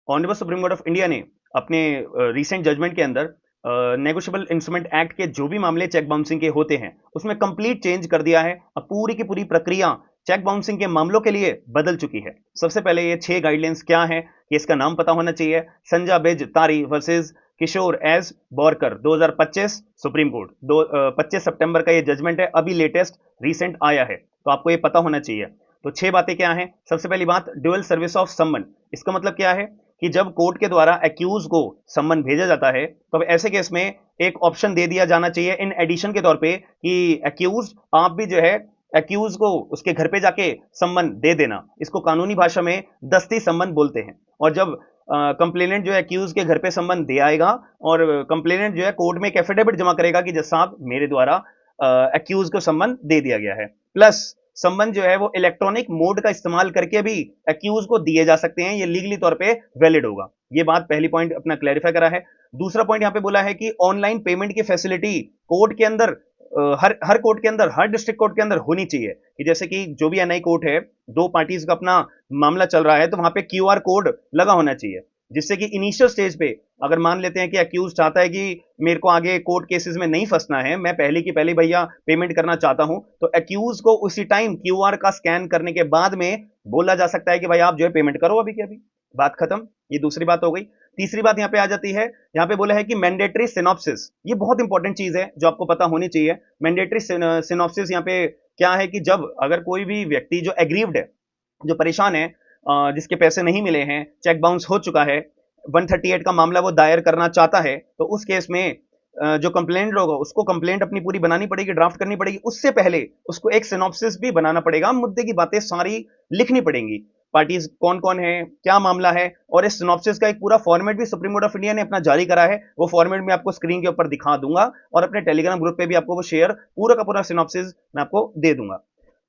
Honourable supreme court of India ने अपने recent judgement के अंदर नेगोशिएबल इंस्ट्रूमेंट एक्ट के जो भी मामले चेक बाउंसिंग के होते हैं उसमें कंप्लीट चेंज कर दिया है। अब पूरी की पूरी प्रक्रिया चेक बाउंसिंग के मामलों के लिए बदल चुकी है। सबसे पहले ये 6 गाइडलाइंस क्या है कि इसका नाम पता होना चाहिए। संजा बेज तारी वर्सेस किशोर एस बोरकर 2025 सुप्रीम कोर्ट 25 सितंबर का ये जजमेंट है, अभी लेटेस्ट रीसेंट आया है, तो आपको ये पता होना चाहिए। तो 6 बातें क्या हैं। सबसे पहली बात, ड्यूअल सर्विस ऑफ समन। इसका मतलब क्या है कि जब कोर्ट के द्वारा एक्यूज को सम्मन भेजा जाता है तो ऐसे केस में एक ऑप्शन दे दिया जाना चाहिए इन एडिशन के तौर पे कि एक्यूज आप भी जो है एक्यूज को उसके घर पे जाके सम्मन दे देना। इसको कानूनी भाषा में दस्ती सम्मन बोलते हैं। और जब कंप्लेनेंट जो है एक्यूज के घर पे सम्मन दे आएगा और कंप्लेनेंट जो है कोर्ट में एक एफिडेविट जमा करेगा कि जज साहब मेरे द्वारा एक्यूज को सम्मन दे दिया गया है। प्लस सम्मन जो है वो इलेक्ट्रॉनिक मोड का इस्तेमाल करके भी एक्यूज को दिए जा सकते हैं, ये लीगली तौर पे वैलिड होगा। ये बात पहली पॉइंट अपना क्लैरिफाई करा है। दूसरा पॉइंट यहां पे बोला है कि ऑनलाइन पेमेंट की फैसिलिटी कोर्ट के अंदर हर कोर्ट के अंदर, हर डिस्ट्रिक्ट कोर्ट के अंदर होनी चाहिए। कि जैसे कि जो भी एनआई कोर्ट है, दो पार्टीज का अपना मामला चल रहा है तो वहां पे क्यूआर कोड लगा होना चाहिए, जिससे कि इनिशियल स्टेज पे अगर मान लेते हैं कि अक्यूज चाहता है कि मेरे को आगे कोर्ट केसेस में नहीं फंसना है, मैं पहले की पहले भैया पेमेंट करना चाहता हूं, तो अक्यूज को उसी टाइम क्यूआर का स्कैन करने के बाद में बोला जा सकता है कि भाई आप जो है पेमेंट करो अभी के अभी, बात खत्म। ये दूसरी बात हो गई। तीसरी बात यहां पे आ जाती है, यहां पे बोला है कि मैंडेटरी सिनॉप्सिस, ये बहुत इंपॉर्टेंट चीज है जो आपको पता होनी चाहिए। मैंडेटरी सिनॉप्सिस यहां पे क्या है कि जब अगर कोई भी व्यक्ति जो एग्रीव्ड है, जो परेशान है, जिसके पैसे नहीं मिले हैं, चेक बाउंस हो चुका है, 138 का मामला वो दायर करना चाहता है, तो उस केस में जो कंप्लेंट होगा उसको कंप्लेंट अपनी पूरी बनानी पड़ेगी, ड्राफ्ट करनी पड़ेगी। उससे पहले उसको एक सिनॉप्सिस भी बनाना पड़ेगा, मुद्दे की बातें सारी लिखनी पड़ेंगी, पार्टीज कौन कौन है, क्या मामला है। और इस सिनॉप्सिस का एक पूरा फॉर्मेट भी सुप्रीम कोर्ट ऑफ इंडिया ने अपना जारी करा है। वो फॉर्मेट में आपको स्क्रीन के ऊपर दिखा दूंगा और अपने टेलीग्राम ग्रुप पे भी आपको वो शेयर, पूरा का पूरा सिनॉप्सिस मैं आपको दे दूंगा।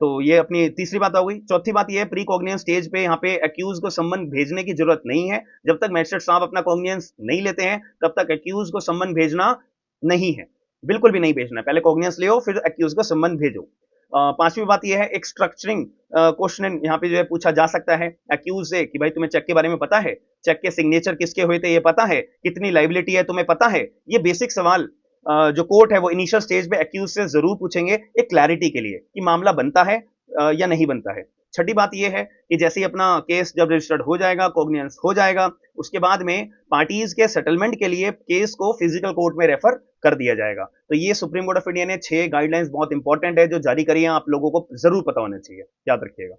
तो ये अपनी तीसरी बात हो गई। चौथी बात ये है, प्री कॉग्निजेंस स्टेज पे यहाँ पे एक्यूज को सम्मन भेजने की जरूरत नहीं है। जब तक मैजिस्ट्रेट साहब अपना कॉग्निजेंस नहीं लेते हैं तब तक एक्यूज को सम्मन भेजना नहीं है, बिल्कुल भी नहीं भेजना है। पहले कॉग्निजेंस ले फिर एक्यूज को सम्मन भेजो। पांचवी बात यह है, एक स्ट्रक्चरिंग क्वेश्चन यहाँ पे जो है पूछा जा सकता है एक्यूज से कि भाई तुम्हें चेक के बारे में पता है, चेक के सिग्नेचर किसके हुए थे ये पता है, कितनी लाइबिलिटी है तुम्हें पता है। ये बेसिक सवाल जो कोर्ट है वो इनिशियल स्टेज पे एक्यूज से जरूर पूछेंगे, एक क्लैरिटी के लिए कि मामला बनता है या नहीं बनता है। छठी बात यह है कि जैसे ही अपना केस जब रजिस्टर्ड हो जाएगा, कॉग्निजेंस हो जाएगा, उसके बाद में पार्टीज के सेटलमेंट के लिए केस को फिजिकल कोर्ट में रेफर कर दिया जाएगा। तो ये सुप्रीम कोर्ट ऑफ इंडिया ने 6 गाइडलाइंस बहुत इंपॉर्टेंट है जो जारी करी है, आप लोगों को जरूर पता होना चाहिए, याद रखिएगा।